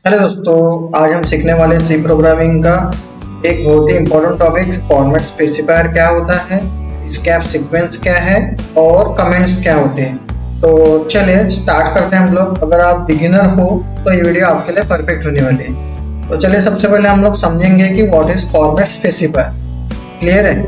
Hello दोस्तों, आज हम सीखने वाले सी प्रोग्रामिंग का एक बहुत ही इम्पोर्टेंट टॉपिक फॉर्मेट स्पेसिफायर क्या होता है, स्कैप सीक्वेंस क्या है और कमेंट्स क्या होते हैं। तो चलिए स्टार्ट करते हैं हम लोग। अगर आप बिगिनर हो तो ये वीडियो आपके लिए परफेक्ट होने वाली है। तो चलिए सबसे पहले हम लोग समझेंगे कि what is format specifier. Clear है?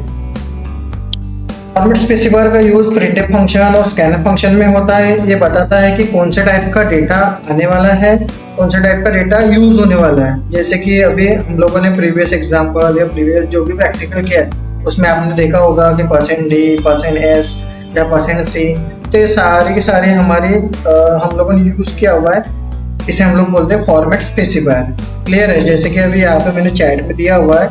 फॉर्मेट स्पेसिफायर का यूज प्रिंटफ फंक्शन और स्कैनफ फंक्शन में होता है। ये बताता है कि कौन से टाइप का डेटा आने वाला है, कौन सा टाइप का डेटा यूज होने वाला है। जैसे कि अभी हम लोगों ने प्रीवियस एग्जांपल या प्रीवियस जो भी प्रैक्टिकल किया है उसमें आपने देखा होगा कि %d, %s या %c, तो ये सारी की सारी हमारी हम लोगों ने यूज किया हुआ है। इसे हम लोग बोलते हैं फॉर्मेट स्पेसिफायर। क्लियर है? जैसे कि अभी यहाँ पे मैंने चैट में दिया हुआ है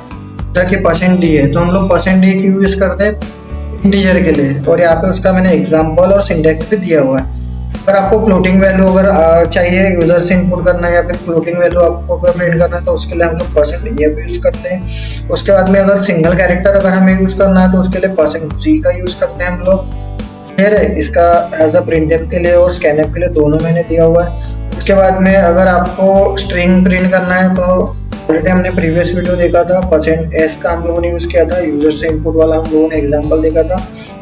कि %d है, तो हम लोग %d क्यों यूज करते हैं? इंटीजर के लिए। और यहाँ पे उसका मैंने एग्जांपल और सिंटैक्स भी दिया हुआ है। अगर आपको फ्लोटिंग वैल्यू अगर चाहिए यूजर से इनपुट करना है या फिर फ्लोटिंग वैल्यू आपको अगर प्रिंट करना है तो उसके लिए हम लोग %a यूज करते हैं। उसके बाद में अगर सिंगल कैरेक्टर अगर हमें यूज करना है तो उसके लिए %c का यूज करते हैं हम लोग। क्लियर है? इसका एज अ प्रिंटफ के लिए और स्कैनफ के लिए दोनों मैंने दिया हुआ है। उसके बाद में अगर आपको स्ट्रिंग प्रिंट करना है तो ऑलरेडी हमने प्रीवियस वीडियो देखा था, %s का हम लोगों ने यूज किया था, यूजर से इनपुट वाला हम लोगों ने एग्जांपल देखा था।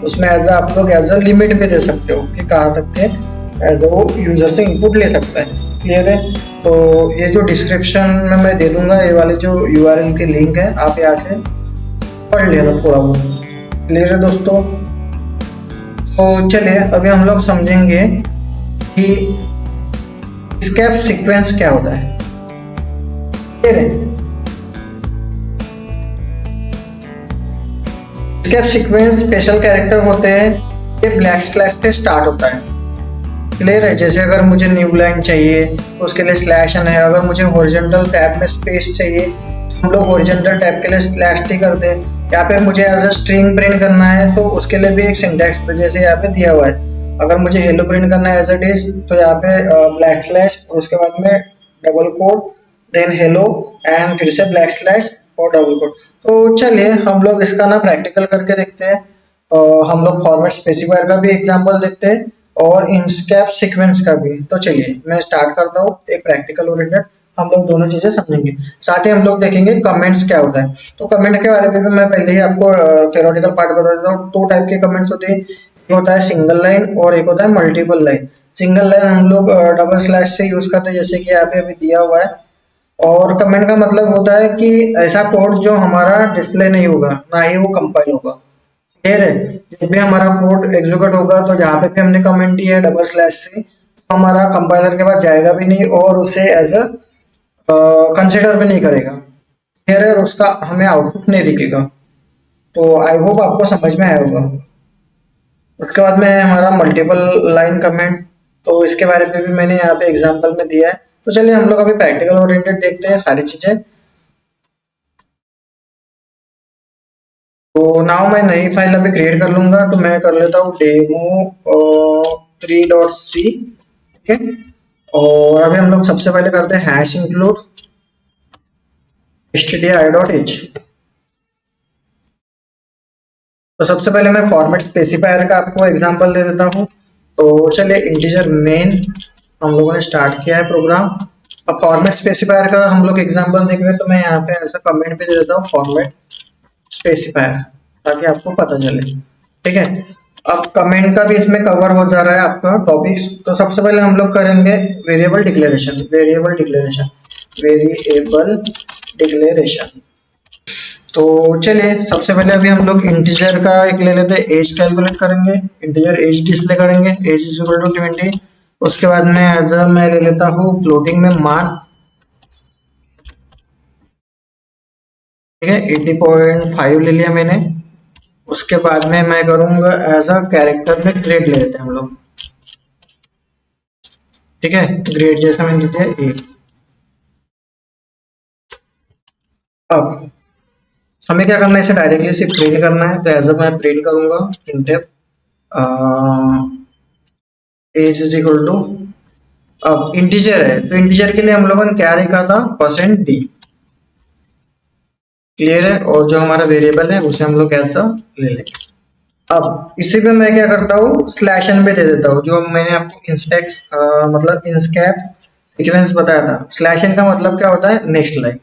उसमें एज आप लोग एज अ लिमिट भी दे सकते हो कि कहाँ तक के एज वो यूजर से इनपुट ले सकता है। क्लियर है? तो ये जो डिस्क्रिप्शन में मैं दे दूंगा, ये वाले जो URL के लिंक है आप यहाँ से पढ़ लेना थोड़ा बहुत। क्लियर है दोस्तों? तो चलिए अभी हम लोग समझेंगे कि स्कैप सीक्वेंस क्या होता है। स्कैप सीक्वेंस स्पेशल कैरेक्टर होते हैं, ये ब्लैक स्लैश से स्टार्ट होता है। क्लियर है? जैसे अगर मुझे न्यू लाइन चाहिए तो उसके लिए /n है। अगर मुझे हॉरिजॉन्टल टैब में स्पेस चाहिए तो हम लोग हॉरिजॉन्टल टैब के लिए /t करते हैं। या फिर मुझे एज अ स्ट्रिंग प्रिंट करना है तो उसके लिए भी एक सिंटैक्स जैसे यहाँ पे दिया हुआ है। अगर मुझे हेलो प्रिंट करना है एज इट इज तो यहाँ पे // और उसके बाद में double code, then hello and फिर से // और डबल कोड। तो चलिए हम लोग इसका ना प्रैक्टिकल करके देखते हैं। हम लोग फॉर्मेट स्पेसिफायर का भी एग्जांपल देखते हैं और इंस्कैप सीक्वेंस का भी। तो चलिए मैं स्टार्ट करता हूँ एक प्रैक्टिकल ओरिएंटेड। हम लोग दोनों चीजें समझेंगे, साथ ही हम लोग देखेंगे कमेंट्स क्या होता है। तो कमेंट के बारे में भी मैं पहले ही आपको थ्योरेटिकल पार्ट बता देता हूँ। दो टाइप के कमेंट्स होते हैं, एक होता है सिंगल लाइन और एक होता है मल्टीपल लाइन। सिंगल लाइन हम लोग // से यूज करते हैं जैसे कि यहाँ पे अभी दिया हुआ है। और कमेंट का मतलब होता है कि ऐसा कोड जो हमारा डिस्प्ले नहीं होगा, ना ही वो कंपाइल होगा। क्लियर है? जब भी हमारा कोड एग्जीक्यूट होगा तो जहाँ पे भी हमने कमेंट दिया है // से, तो हमारा कंपाइलर के पास जाएगा भी नहीं और उसे एज अ कंसिडर भी नहीं करेगा। क्लियर है? और उसका हमें आउटपुट नहीं दिखेगा। तो आई होप आपको समझ में आया होगा। उसके बाद में है हमारा मल्टीपल लाइन कमेंट। तो इसके बारे में भी मैंने यहाँ पे एग्जांपल में दिया है। तो चलिए हम लोग अभी प्रैक्टिकल ओरिएंटेड देखते हैं सारी चीजें। तो नाउ मैं नई फाइल अभी क्रिएट कर लूंगा। तो मैं कर लेता हूँ demo3.c। ठीक है? और अभी हम लोग सबसे पहले करते हैं #include stdi.h। तो सबसे पहले मैं फॉर्मेट स्पेसिफायर का आपको एग्जांपल दे देता हूँ। तो चलिए इंटीजर मेन हम लोगों ने स्टार्ट किया है प्रोग्राम। अब फॉर्मेट स्पेसिफायर का हम लोग एग्जांपल देख रहे हैं तो मैं यहाँ पे ऐसा कमेंट भी दे देता हूँ फॉर्मेट स्पेसिफायर, ताकि आपको पता चले। ठीक है? अब कमेंट का भी इसमें कवर हो जा रहा है आपका टॉपिक्स। तो सबसे पहले हम लोग करेंगे वेरिएबल डिक्लेरेशन। तो चलिए सबसे पहले अभी हम लोग इंटीजर का एक ले लेते हैं, एज कैलकुलेट करेंगे। इंटीजर एज डिस्प्ले करेंगे, एज = 20। उसके बाद में एज मैं ले लेता हूँ फ्लोटिंग में मान। ठीक है? 80.5 ले लिया मैंने। उसके बाद में मैं करूंगा एज अ कैरेक्टर में ग्रेड ले लेते हैं हम लोग। ठीक है? ग्रेड जैसा मैंने लिया 1। अब हमें क्या करना है, इसे डायरेक्टली सिर्फ प्रिंट करना है। तो एज मैं प्रिंट करूंगा printf एज = अब इंटीजर है तो इंटीजर के लिए हम लोगों ने क्या लिखा था, %d। क्लियर है? और जो हमारा वेरिएबल है उसे हम लोग ऐसा ले लेंगे। अब इसी पे मैं क्या करता हूँ /n भी दे देता हूँ, जो मैंने आपको इंस्टेक्स मतलब इंस्कैप सीक्वेंस बताया था। स्लैश एन का मतलब क्या होता है, नेक्स्ट लाइन।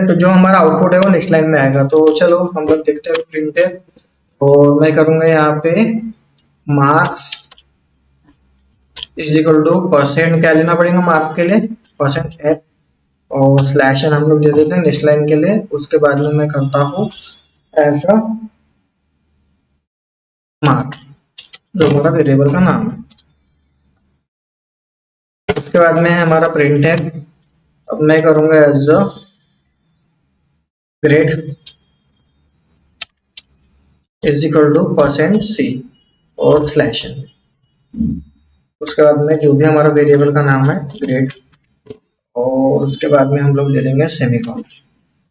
तो जो हमारा आउटपुट है वो नेक्स्ट लाइन में आएगा। तो चलो हम लोग देखते हैं प्रिंट है, और मैं करूंगा यहाँ पे marks is equal to percent, क्या लेना पड़ेगा मार्क के लिए, परसेंट एट, और स्लैश एन हम लोग दे देते हैं नेक्स्ट लाइन के लिए। उसके बाद में मैं करता हूँ ऐसा मार्क, जो हमारा वेरिएबल का नाम है। उसके बाद में है हमारा प्रिंट है। अब मैं करूंगा as a grade is equal to percent C और स्लैश एन। उसके बाद में जो भी हमारा वेरिएबल का नाम है ग्रेड, और उसके बाद में हम लोग ले लेंगे सेमीकोलन।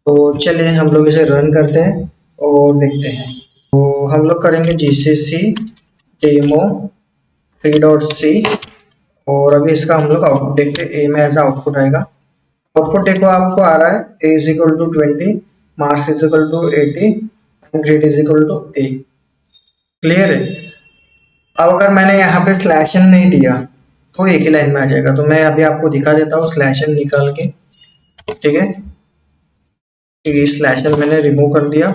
तो चलिए हम लोग इसे रन करते हैं और देखते हैं। तो हम लोग करेंगे जीसीसी डेमो 3.c, और अभी इसका हम लोग आउटपुट देखते हैं। ए में ऐसा आउटपुट आएगा। आउटपुट देखो आपको आ रहा है A is equal to 20, marks is equal to 80 and grade is equal to A. Clear है। अब अगर मैंने यहाँ पे स्लैश एन नहीं दिया तो एक ही लाइन में आ जाएगा। तो मैं अभी आपको दिखा देता हूँ स्लैश एन निकाल के, ठीक है। ये स्लैश एन मैंने रिमूव कर दिया,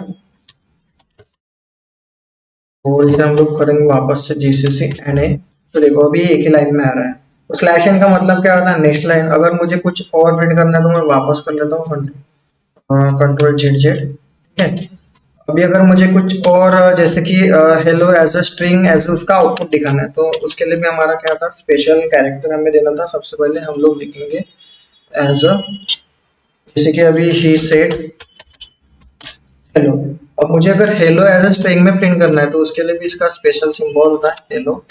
और इसे हम लोग करेंगे वापस से जीसीसी एन ए। तो देखो अभी एक ही लाइन में आ रहा है। तो स्लैश एन का मतलब क्या होता है, नेक्स्ट लाइन। अगर मुझे कुछ और प्रिंट करना है तो मैं वापस कर लेता हूँ कंट्रोल जेड जेड, ठीक है। अभी अगर मुझे कुछ और जैसे कि hello as a string as उसका आउटपुट दिखाना है, तो उसके लिए भी हमारा क्या था, स्पेशल कैरेक्टर हमें देना था। सबसे पहले हम लोग लिखेंगे एज अ, जैसे कि अभी ही सेड हेलो। अब मुझे अगर हेलो एज अ स्ट्रिंग में प्रिंट करना है तो उसके लिए भी इसका स्पेशल सिंबल होता है हेलो,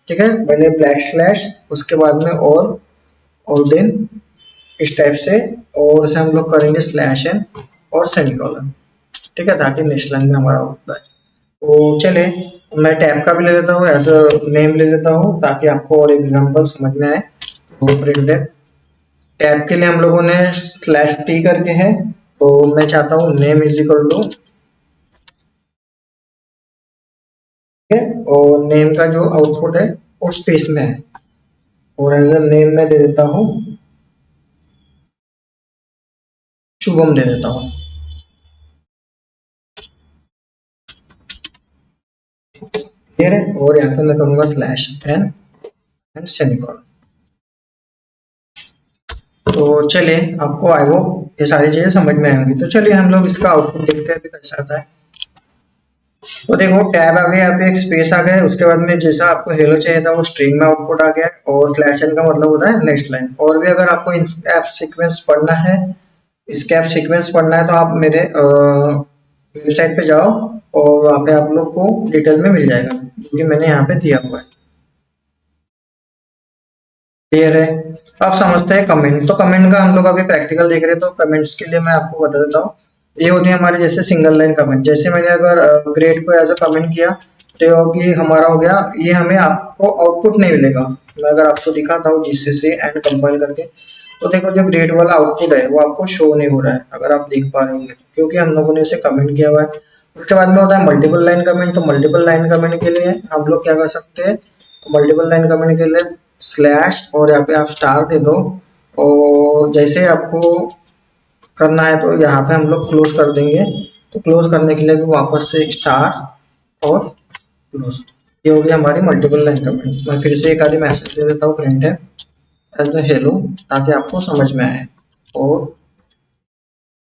ठीक है। पहले ब्लैक स्लैश, उसके बाद में और देन इस टाइप से, और इसे हम लोग करेंगे स्लैश एन और सेमीकोलन, ठीक है, ताकि नेक्स्ट लाइन में हमारा आउटपुट आए। तो चले मैं टैब का भी ले लेता हूँ, एज अ नेम ले लेता हूँ ताकि आपको और एग्जांपल समझ में आए। तो प्रिंट टैब के लिए हम लोगों ने स्लैश टी करके है, तो मैं चाहता हूँ नेम इज इक्वल टू, ठीक है, और नेम का जो आउटपुट है वो स्पेस में है, और एज अ नेम में दे देता हूँ शुभम दे देता हूँ। क्लियर है। और यहाँ पे मैं करूंगा स्लैश एन एंड सेमीकोलन। तो चलिए आपको आई होप ये सारी चीजें समझ में आएंगी। तो चलिए हम लोग इसका आउटपुट देखते हैं अभी कैसा आता है। तो देखो टैब आ गया, यहाँ पे एक स्पेस आ गया, उसके बाद में जैसा आपको हेलो चाहिए था वो स्ट्रिंग में आउटपुट आ गया, और स्लैश एन का मतलब होता है नेक्स्ट लाइन। और भी अगर आपको इसका ऐप सीक्वेंस पढ़ना है, इसका ऐप सीक्वेंस पढ़ना है, तो आप मेरे वेबसाइट पे जाओ, और वहाँ पे आप लोग को डिटेल में मिल जाएगा, जो कि मैंने यहाँ पे दिया हुआ है। क्लियर है। अब समझते हैं कमेंट। तो कमेंट का हम लोग अभी प्रैक्टिकल देख रहे हैं, तो कमेंट्स के लिए मैं आपको बता देता हूँ। ये होती है हमारे जैसे सिंगल लाइन कमेंट। जैसे मैंने अगर ग्रेड को एज अ कमेंट किया, तो अभी हमारा हो गया, ये हमें आपको आउटपुट नहीं मिलेगा। मैं अगर आपको दिखाता हूँ जीसीसी एंड कंपाइल करके, तो देखो जो ग्रेड वाला आउटपुट है वो आपको शो नहीं हो रहा है, अगर आप देख पा रहे होंगे, क्योंकि हम लोगों ने इसे कमेंट किया हुआ है। उसके बाद में होता है मल्टीपल लाइन कमेंट। तो मल्टीपल लाइन कमेंट के लिए हम लोग क्या कर सकते हैं, मल्टीपल लाइन कमेंट के लिए स्लैश और यहाँ पे आप स्टार दे दो, और जैसे आपको करना है तो यहाँ पे हम लोग क्लोज कर देंगे। तो क्लोज करने के लिए भी वापस से स्टार और क्लोज। ये हो गया हमारी मल्टीपल लाइन कमेंट। मैं फिर से एक आधी मैसेज दे देता हूँ, प्रिंट है एज हेलो, ताकि आपको समझ में आए। और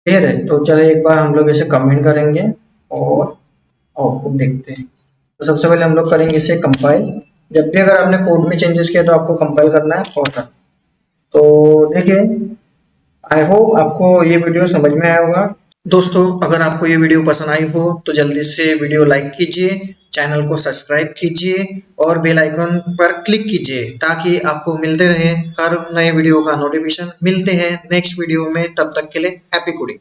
क्लियर है। तो चलिए एक बार हम लोग इसे कमेंट करेंगे और आउटपुट देखते हैं। तो सबसे पहले हम लोग करेंगे इसे कंपाइल। जब भी अगर आपने कोड में चेंजेस किया तो आपको कंपाइल करना है और रन। तो देखिए आई होप आपको ये वीडियो समझ में आया होगा। दोस्तों अगर आपको ये वीडियो पसंद आई हो तो जल्दी से वीडियो लाइक कीजिए, चैनल को सब्सक्राइब कीजिए और बेल आइकन पर क्लिक कीजिए, ताकि आपको मिलते रहे हर नए वीडियो का नोटिफिकेशन। मिलते हैं नेक्स्ट वीडियो में, तब तक के लिए हैप्पी कोडिंग।